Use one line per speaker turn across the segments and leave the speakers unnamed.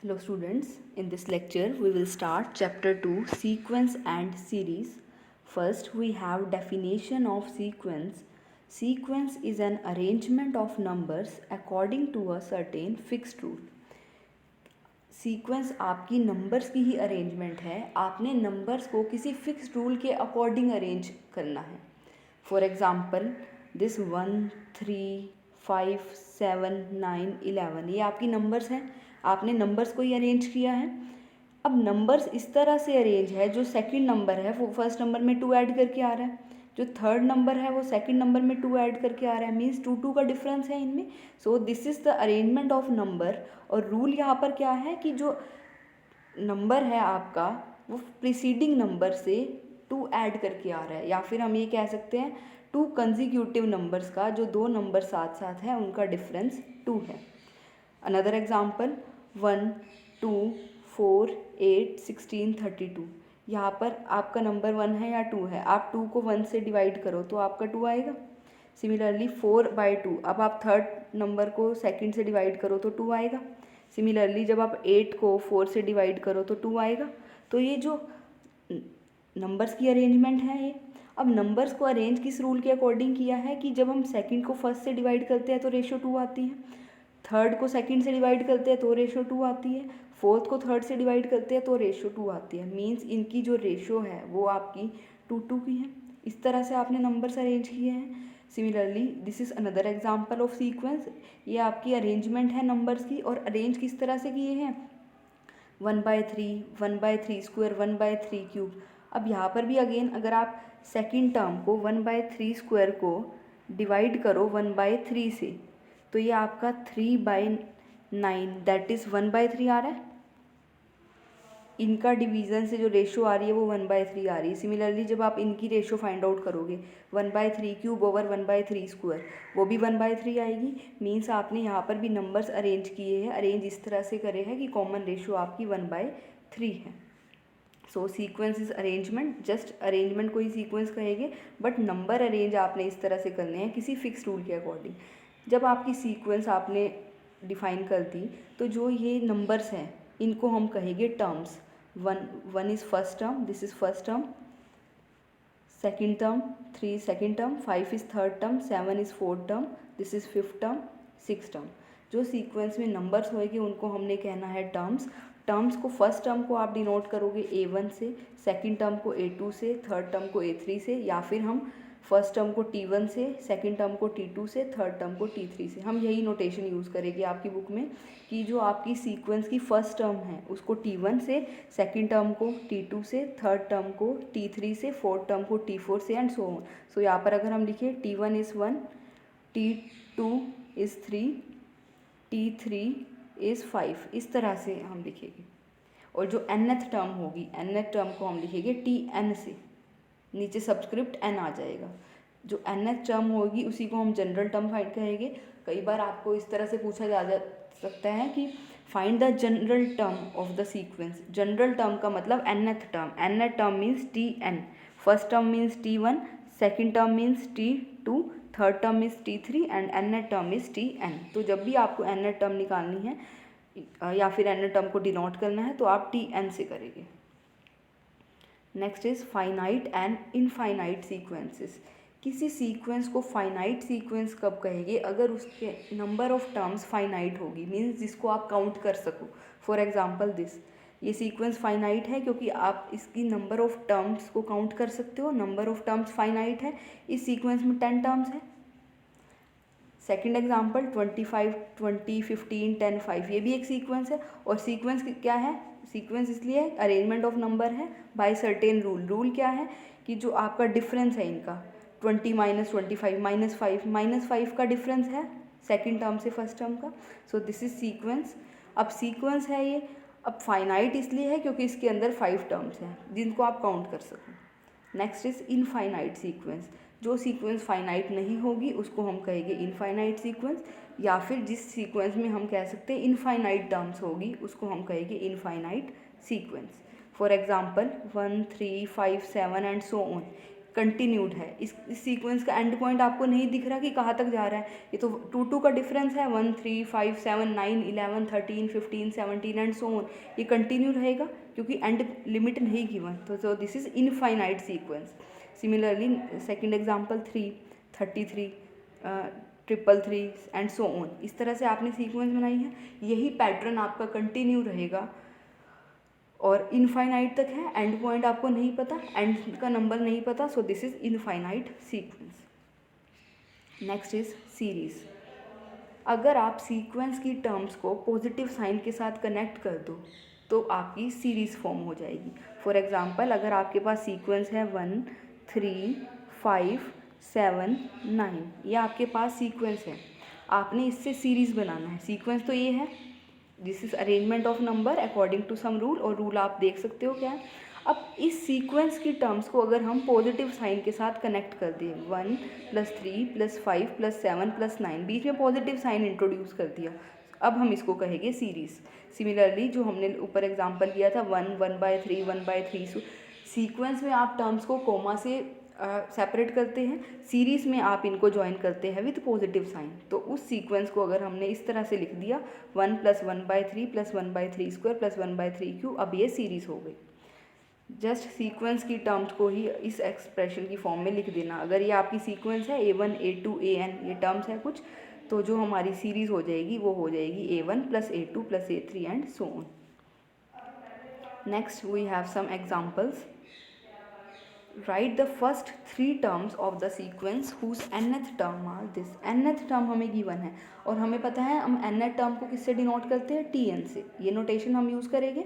Hello students, in this lecture we will start chapter 2 sequence and series. First we have definition of sequence. Sequence is an arrangement of numbers according to a certain fixed rule. Sequence आपकी numbers की ही arrangement है. आपने numbers को किसी fixed rule के according arrange करना है. For example this 1 3 5 7 9 11 ये आपकी नंबर्स हैं. आपने नंबर्स को ही अरेंज किया है. अब नंबर्स इस तरह से अरेंज है, जो सेकंड नंबर है वो फर्स्ट नंबर में 2 ऐड करके आ रहा है, जो थर्ड नंबर है वो सेकंड नंबर में 2 ऐड करके आ रहा है. मीन्स 2 2 का डिफरेंस है इनमें. So this is the arrangement of number. और रूल यहाँ पर क्या है कि जो नंबर है आपका वो प्रीसीडिंग नंबर से 2 ऐड करके आ रहा है, या फिर हम ये कह सकते हैं 2 कंसेक्यूटिव नंबर्स का जो 2 नंबर साथ साथ है उनका डिफरेंस 2 है. Another example 1 2 4 8 16 32. यहाँ पर आपका नंबर 1 है या 2 है, आप 2 को 1 से डिवाइड करो तो आपका 2 आएगा. सिमिलरली 4/2, अब आप थर्ड नंबर को सेकंड से डिवाइड करो तो 2 आएगा. सिमिलरली जब आप 8 को 4 से डिवाइड करो तो 2 आएगा. तो ये जो नंबर्स की अरेंजमेंट है ये. अब नंबर्स को अरेंज किस रूल के अकॉर्डिंग किया है कि जब हम सेकंड को फर्स्ट से डिवाइड करते हैं तो रेशो 2 आती है, थर्ड को सेकंड से डिवाइड करते हैं तो रेशो 2 आती है, फोर्थ को थर्ड से डिवाइड करते हैं तो रेशो 2 आती है. मीन्स इनकी जो रेशो है वो आपकी 2 की है. इस तरह से आपने नंबर्स अरेंज किए हैं. Similarly this is another example of sequence. ये आपकी अरेंजमेंट है नंबर्स की. और अरेंज किस तरह से किए हैं, 1/3 1/3² 1/3³. अब यहाँ पर भी अगेन अगर आप सेकेंड टर्म को 1/3² को डिवाइड करो 1/3 से तो ये आपका 3/9 दैट इज़ 1/3 आ रहा है. इनका डिवीज़न से जो रेशो आ रही है वो 1/3 आ रही है. सिमिलरली जब आप इनकी रेशो फाइंड आउट करोगे 1/3³ / 1/3² वो भी 1/3 आएगी. मीन्स आपने यहाँ पर भी नंबर्स अरेंज किए हैं. अरेंज इस तरह से करे हैं कि कॉमन रेशो आपकी 1/3 है. So sequence is arrangement. Just arrangement को ही सीक्वेंस कहेंगे, बट नंबर अरेंज आपने इस तरह से करने हैं किसी फिक्स रूल के अकॉर्डिंग. जब आपकी सीक्वेंस आपने डिफाइन कर दी तो जो ये नंबर्स हैं इनको हम कहेंगे terms. 1 is first term, this is first term, second term, 3 second term, 5 is third term, 7 is fourth term, this is fifth term, six term. जो सीक्वेंस में नंबर्स होएंगे उनको हमने कहना है टर्म्स. टर्म्स को फर्स्ट टर्म को आप डिनोट करोगे A1 से, सेकेंड टर्म को A2 से, थर्ड टर्म को A3 से, या फिर हम फर्स्ट टर्म को T1 से, सेकेंड टर्म को T2 से, थर्ड टर्म को T3 से. हम यही नोटेशन यूज़ करेंगे आपकी बुक में कि जो आपकी सीक्वेंस की फर्स्ट टर्म है उसको T1 से, सेकेंड टर्म को T2 से, थर्ड टर्म को T3 से, फोर्थ टर्म को T4 से एंड सो ऑन. सो यहाँ पर अगर हम लिखें T1 is 1, T2 is 3, T3 is 5, इस तरह से हम लिखेंगे. और जो nth टर्म होगी, nth टर्म को हम लिखेंगे Tn से, नीचे सबस्क्रिप्ट n आ जाएगा. जो nth टर्म होगी उसी को हम जनरल टर्म फाइंड करेंगे. कई बार आपको इस तरह से पूछा जा सकता है कि find the general term of the sequence. General term का मतलब nth term. nth term means Tn. First term means T1, second term means T2, third term is T3 and nth term is Tn. तो जब भी आपको nth term निकालनी है या फिर nth टर्म को डिनोट करना है तो आप Tn से करेंगे. Next is finite and infinite sequences. किसी सीक्वेंस को फाइनाइट सीक्वेंस कब कहेंगे, अगर उसके नंबर ऑफ टर्म्स फाइनाइट होगी, मीन्स जिसको आप काउंट कर सको. फॉर एग्जांपल दिस, ये सीक्वेंस फाइनाइट है क्योंकि आप इसकी नंबर ऑफ टर्म्स को काउंट कर सकते हो. नंबर ऑफ टर्म्स फाइनाइट है. इस सीक्वेंस में 10 टर्म्स है. सेकेंड एग्जाम्पल 25 20 15 10 5, ये भी एक सीक्वेंस है. और सीक्वेंस क्या है, सीक्वेंस इसलिए अरेंजमेंट ऑफ नंबर है बाय सर्टेन रूल. रूल क्या है कि जो आपका डिफरेंस है इनका 20 - 25 -5 का डिफरेंस है सेकेंड टर्म से फर्स्ट टर्म का. So this is sequence. अब सीक्वेंस है ये. अब फाइनाइट इसलिए है क्योंकि इसके अंदर 5 टर्म्स हैं जिनको आप काउंट कर सको. Next is infinite sequence. जो सीक्वेंस फाइनाइट नहीं होगी उसको हम कहेंगे इनफाइनाइट सीक्वेंस, या फिर जिस सीक्वेंस में हम कह सकते हैं इनफाइनाइट टर्म्स होगी उसको हम कहेंगे infinite sequence. For example 1 3 5 7 and so on. Continued है। इस सीक्वेंस का एंड पॉइंट आपको नहीं दिख रहा कि कहाँ तक जा रहा है। ये तो 2 2 का डिफरेंस है, 1 3 5 7 9 11 13 15 17 एंड सो ऑन। ये कंटिन्यू रहेगा क्योंकि एंड लिमिट नहीं गिवन, तो this is infinite sequence. Similarly second example 3 33 333 and so on. इस तरह से आपने सीक्वेंस बनाई है, यही पैटर्न आपका कंटिन्यू रहेगा और इनफाइनाइट तक है। एंड पॉइंट आपको नहीं पता, एंड का नंबर नहीं पता, so this is infinite sequence. Next is series. अगर आप सीक्वेंस की टर्म्स को पॉजिटिव साइन के साथ कनेक्ट कर दो तो आपकी सीरीज फॉर्म हो जाएगी। फॉर एग्जांपल, अगर आपके पास सीक्वेंस है 1 3 5 7 9, ये आपके पास सीक्वेंस है, आपने इससे सीरीज बनाना है। सीक्वेंस तो ये है, this is arrangement of number according to some rule, और रूल आप देख सकते हो क्या है। अब इस सीक्वेंस की टर्म्स को अगर हम पॉजिटिव साइन के साथ कनेक्ट कर दें, 1 + 3 + 5 + 7 + 9, बीच में पॉजिटिव साइन इंट्रोड्यूस कर दिया, अब हम इसको कहेंगे सीरीज़। सिमिलरली जो हमने ऊपर एग्जांपल किया था 1 1/3 1/3, सीक्वेंस में आप टर्म्स को कोमा से सेपरेट करते हैं, सीरीज़ में आप इनको ज्वाइन करते हैं विद पॉजिटिव साइन। तो उस सीक्वेंस को अगर हमने इस तरह से लिख दिया 1 + 1/3 + 1/3² + 1/3³, अब ये सीरीज़ हो गई। जस्ट सीक्वेंस की टर्म्स को ही इस एक्सप्रेशन की फॉर्म में लिख देना। अगर ये आपकी सीक्वेंस है A1 A2 AN, ये टर्म्स है कुछ, तो जो हमारी सीरीज़ हो जाएगी वो हो जाएगी A1 + A2 + A3 and so on. Next we have some examples. Write the first 3 terms of the sequence whose nth term are this. nth term हमें गिवन है और हमें पता है हम nth टर्म को किससे डिनोट करते हैं, Tn से। ये नोटेशन हम यूज़ करेंगे।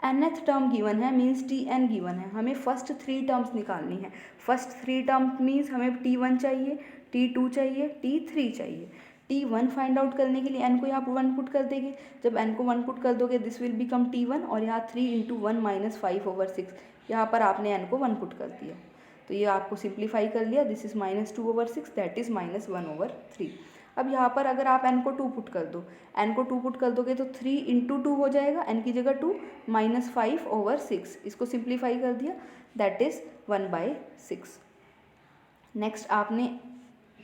nth टर्म गिवन है मीन्स Tn गिवन है, हमें फर्स्ट 3 टर्म्स निकालनी है। फर्स्ट 3 टर्म्स मीन्स हमें T1 चाहिए, T2 चाहिए, T3 चाहिए। T1 फाइंड आउट करने के लिए n को यहाँ पर 1 पुट कर देंगे। जब n को 1 पुट कर दोगे दिस विल बिकम T1, और यहाँ 3 × 1 - 5/6, यहाँ पर आपने n को 1 पुट कर दिया, तो ये आपको सिंप्लीफाई कर लिया, दिस इज -2/6 दैट इज -1/3। अब यहाँ पर अगर आप n को 2 पुट कर दो, n को 2 पुट कर दोगे तो 3 × 2 हो जाएगा, n की जगह 2 -5/6, इसको सिंप्लीफाई कर दिया, दैट इज 1/6। नेक्स्ट आपने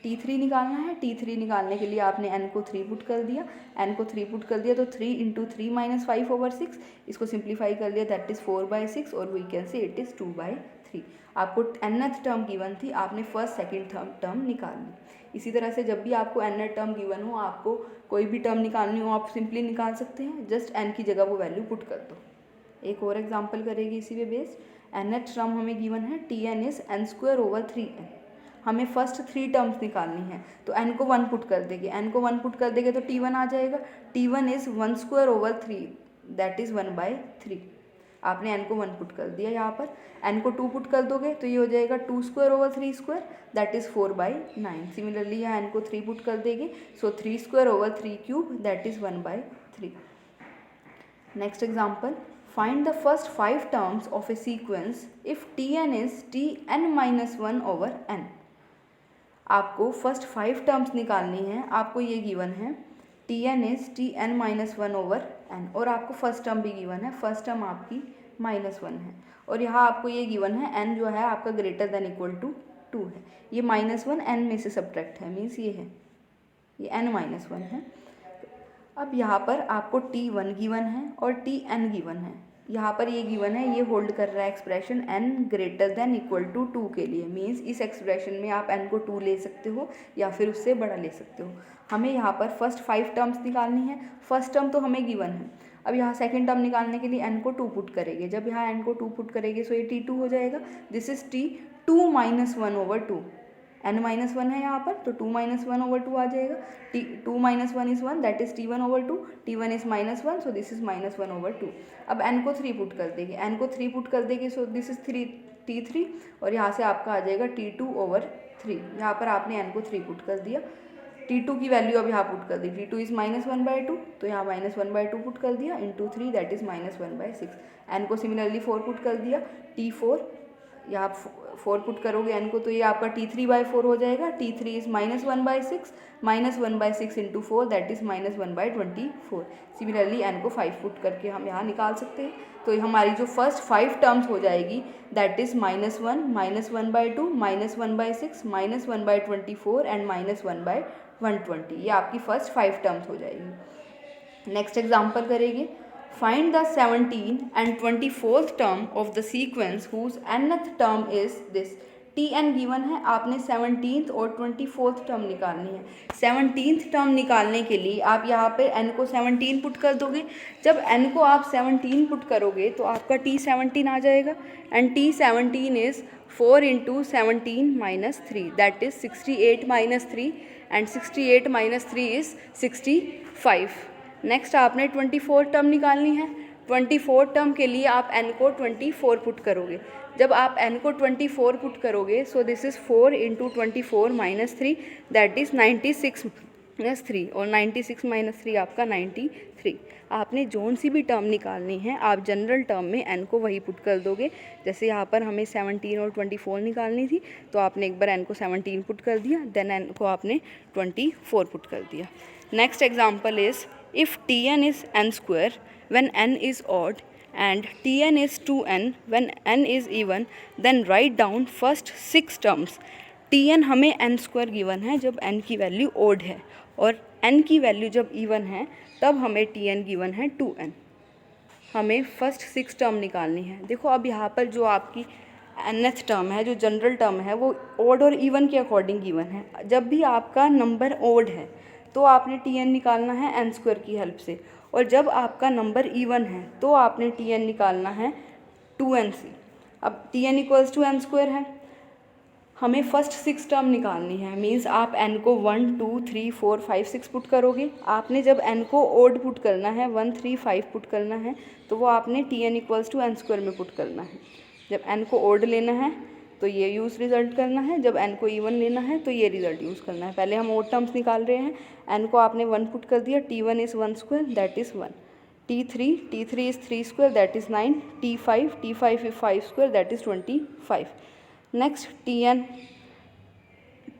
T3 निकालना है। T3 निकालने के लिए आपने n को 3 पुट कर दिया, n को 3 पुट कर दिया तो 3 × 3 - 5/6, इसको सिंप्लीफाई कर लिया, दैट इज़ 4/6, और we can say it is 2/3। आपको nth टर्म गिवन थी, आपने फर्स्ट सेकंड टर्म निकाल ली। इसी तरह से जब भी आपको nth टर्म गिवन हो, आपको कोई भी टर्म निकालनी हो आप सिंपली निकाल सकते हैं, जस्ट n की जगह वो वैल्यू पुट कर दो। एक और एग्जाम्पल करेगी इसी पे बेस्ड। nth टर्म हमें गिवन है, Tn इज n²/3n। हमें फर्स्ट 3 टर्म्स निकालनी है, तो n को 1 पुट कर देंगे, n को 1 पुट कर देंगे तो T1 आ जाएगा। T1 is 1/3 that is 1/3। आपने n को 1 पुट कर दिया, यहाँ पर n को 2 पुट कर दोगे तो ये हो जाएगा 2/3² दैट इज़ 4/9। सिमिलरली यहाँ n को 3 पुट कर देंगे, सो 3/3³ that is 1/3। Next example, find the first 5 terms of a sequence if Tn is Tn-1/n। आपको फर्स्ट 5 टर्म्स निकालनी है, आपको ये गिवन है Tn इज Tn-1/n, और आपको फर्स्ट टर्म भी गिवन है, फर्स्ट टर्म आपकी -1 है, और यहाँ आपको ये गिवन है n जो है आपका > 2 है। ये -1 n में से सब्ट्रैक्ट है, मीन्स ये है, ये n-1 है। अब यहाँ पर आपको T1 गिवन है और Tn गिवन है, यहाँ पर ये गिवन है, ये होल्ड कर रहा है एक्सप्रेशन n > 2 के लिए, मीन्स इस एक्सप्रेशन में आप n को 2 ले सकते हो या फिर उससे बड़ा ले सकते हो। हमें यहाँ पर फर्स्ट 5 टर्म्स निकालनी है, फर्स्ट टर्म तो हमें गिवन है। अब यहाँ सेकंड टर्म निकालने के लिए n को 2 पुट करेंगे, जब यहाँ n को 2 पुट करेंगे सो ये T2 हो जाएगा, दिस इज T2 - 1/2। n-1 है यहाँ पर, तो 2 - 1/2 आ जाएगा। 2 - 1 is 1 that is T1/2, T1 is -1 so this is -1/2। अब n को 3 पुट कर देंगे, n को 3 पुट कर देंगे सो दिस इज़ T3, और यहाँ से आपका आ जाएगा T2/3। यहाँ पर आपने n को 3 पुट कर दिया, T2 की वैल्यू अब यहाँ पुट कर दी, T2 इज़ -1/2, तो यहाँ -1/2 पुट कर दिया, इंटू 3 दैट इज़ -1/6। n को सिमिलरली 4 पुट कर दिया, T4 यहाँ 4 पुट करोगे n को, तो ये आपका t3/4 हो जाएगा। t3 is -1/6, -1/6 into 4 that is -1/24। Similarly n को 5 पुट करके हम यहाँ निकाल सकते हैं। तो हमारी जो फर्स्ट 5 टर्म्स हो जाएगी दैट इज़ -1, -1/2, -1/6, -1/24 एंड -1/120। ये आपकी फर्स्ट 5 टर्म्स हो जाएगी। नेक्स्ट एग्जाम्पल करेंगे। Find the 17 and 24th term of the sequence whose nth term is this. Tn given है, आपने 17th और 24th टर्म निकालनी है। 17th टर्म निकालने के लिए आप यहाँ पे n को 17 पुट कर दोगे। जब n को आप 17 पुट करोगे तो आपका T17 आ जाएगा and T17 is 4 into 17 minus 3 that is 68 minus 3 and 68 minus 3 is 65। Next आपने 24 टर्म निकालनी है। 24 टर्म के लिए आप n को 24 पुट करोगे। जब आप n को 24 पुट करोगे so this is 4 into 24 minus 3 that is 96 minus 3 और 96 माइनस 3 आपका 93। आपने जोन सी भी टर्म निकालनी है आप जनरल टर्म में n को वही पुट कर दोगे। जैसे यहाँ पर हमें 17 और 24 निकालनी थी तो आपने एक बार n को 17 पुट कर दिया, देन n को आपने 24 पुट कर दिया। Next example is if Tn is n square when n is odd and Tn is 2n when n is even, then write down first 6 terms। Tn हमें n square given है जब n की value odd है, और n की value जब even है तब हमें Tn गिवन है 2n। हमें फर्स्ट 6 टर्म निकालनी है। देखो अब यहाँ पर जो आपकी nth टर्म है, जो जनरल टर्म है, वो odd और even के अकॉर्डिंग गिवन है। जब भी आपका नंबर odd है तो आपने Tn निकालना है n स्क्वायर की हेल्प से, और जब आपका नंबर इवन है तो आपने Tn निकालना है 2n से। अब Tn equals to n square है, हमें फर्स्ट 6 टर्म निकालनी है। मीन्स आप n को 1, 2, 3, 4, 5, 6 पुट करोगे। आपने जब n को ओड पुट करना है 1, 3, 5 पुट करना है तो वो आपने Tn equals to n square में पुट करना है। जब n को ओड लेना है तो ये यूज़ रिजल्ट करना है, जब n को इवन लेना है तो ये रिजल्ट यूज़ करना है। पहले हम ओड टर्म्स निकाल रहे हैं। n को आपने 1 पुट कर दिया, T1 is 1 square that is 1, T3 is 3 square that is 9, T5 is 5 square that is 25। Next Tn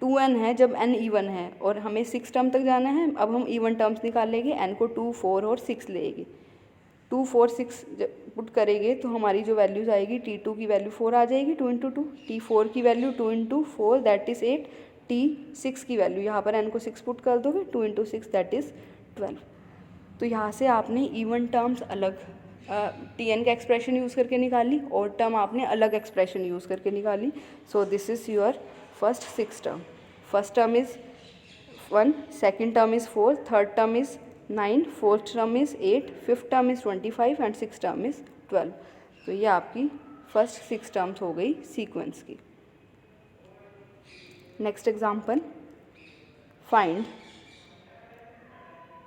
2n है जब n इवन है और हमें 6 टर्म तक जाना है। अब हम इवन टर्म्स निकाल लेंगे, n को 2, 4 और 6 लेंगे। 2, 4, 6 जब पुट करेंगे तो हमारी जो वैल्यूज़ आएगी T2 की वैल्यू 4 आ जाएगी 2 इंटू 2, T4 की value 2 into 4 that is 8, T6 की वैल्यू यहाँ पर n को 6 पुट कर दोगे 2 इंटू 6 दैट इज़ 12। तो यहाँ से आपने इवन टर्म्स अलग Tn का एक्सप्रेशन यूज़ करके निकाली और टर्म आपने अलग एक्सप्रेशन यूज़ करके निकाली। So this is your first 6 term. First term is 1, second term is 4, third term is 9, fourth term is 8, fifth term is 25 and six term is 12। तो ये आपकी फर्स्ट 6 टर्म्स हो गई सीक्वेंस की। Next example, find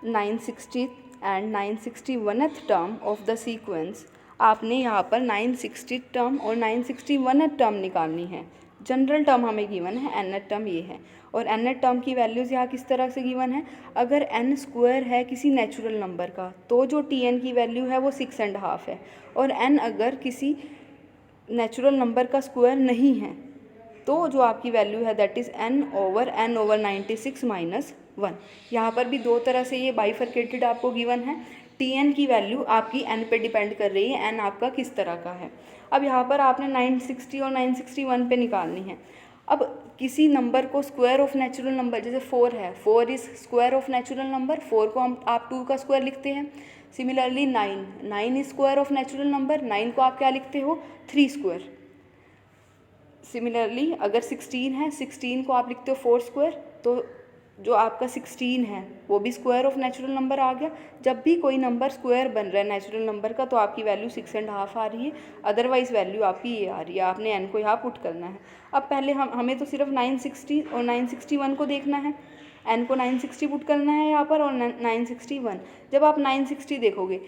960 and 961th term of the sequence. आपने यहाँ पर 960 term और 961th टर्म निकालनी है। जनरल टर्म हमें गिवन है, nth टर्म ये है, और nth टर्म की वैल्यूज़ यहाँ किस तरह से गिवन है। अगर n स्क्वायर है किसी नेचुरल नंबर का तो जो Tn की वैल्यू है वो 6.5 है, और n अगर किसी नेचुरल नंबर का स्क्वायर नहीं है तो जो आपकी वैल्यू है that is n over 96 minus 1। यहाँ पर भी दो तरह से ये बाइफरकेटेड आपको गिवन है। Tn की वैल्यू आपकी n पे डिपेंड कर रही है, n आपका किस तरह का है। अब यहाँ पर आपने 960 और 961 पे निकालनी है। अब किसी नंबर को स्क्वायर ऑफ नेचुरल नंबर, जैसे 4 है, 4 is square of natural number, 4 को हम आप 2 का स्क्वायर लिखते हैं। Similarly 9 is square of natural number, 9 को आप क्या लिखते हो 3 स्क्वायर। सिमिलरली अगर 16 है, 16 को आप लिखते हो 4 स्क्वायर, तो जो आपका 16 है वो भी स्क्वायर ऑफ नेचुरल नंबर आ गया। जब भी कोई नंबर स्क्वायर बन रहा है नेचुरल नंबर का तो आपकी वैल्यू 6.5 आ रही है, अदरवाइज़ वैल्यू आपकी ये आ रही है। आपने n को यहाँ पुट करना है। अब पहले हमें तो सिर्फ 960 और 961 को देखना है। n को 960 पुट करना है यहाँ पर और 961। जब आप 960 देखोगे,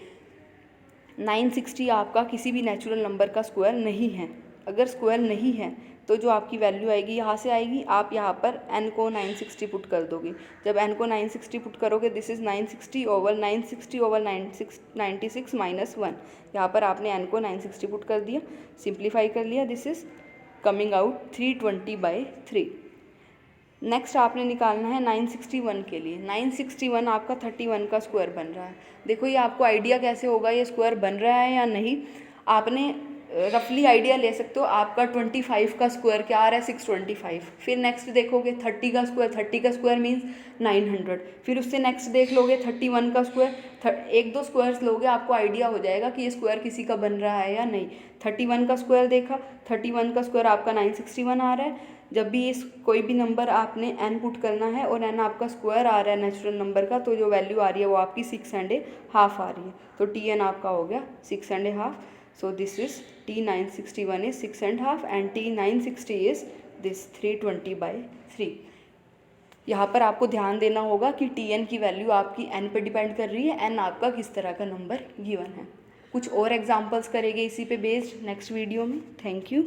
960 आपका किसी भी नेचुरल नंबर का स्क्वायर नहीं है। अगर स्क्वायर नहीं है तो जो आपकी वैल्यू आएगी यहाँ से आएगी। आप यहाँ पर n को 960 पुट कर दोगे। जब n को 960 पुट करोगे दिस इज़ 960 ओवर 96 माइनस 1। यहाँ पर आपने n को 960 पुट कर दिया, सिंप्लीफाई कर लिया, this is coming out 320/3। Next आपने निकालना है 961 के लिए। 961 आपका 31 का स्क्वायर बन रहा है। देखो ये आपको आइडिया कैसे होगा ये स्क्वायर बन रहा है या नहीं, आपने रफली आइडिया ले सकते हो। आपका 25 का स्क्वायर क्या आ रहा है 625। फिर नेक्स्ट देखोगे 30 का स्क्वायर, 30 का स्क्वायर मीन्स 900। फिर उससे नेक्स्ट देख लोगे 31 का स्क्वायर, एक दो स्क्वायर्स लोगे आपको आइडिया हो जाएगा कि ये स्क्वायर किसी का बन रहा है या नहीं। 31 का स्क्वायर देखा, 31 का स्क्वायर आपका 961 आ रहा है। जब भी इस कोई भी नंबर आपने n पुट करना है और n आपका स्क्वायर आ रहा है नेचुरल नंबर का, तो जो वैल्यू आ रही है वो आपकी 6.5 आ रही है। तो Tn आपका हो गया 6.5। So this is T961 is 6.5 and T960 is this 320/3। यहाँ पर आपको ध्यान देना होगा कि Tn की वैल्यू आपकी n पे डिपेंड कर रही है, n आपका किस तरह का नंबर गिवन है। कुछ और एग्जांपल्स करेंगे इसी पे बेस्ड नेक्स्ट वीडियो में। Thank you.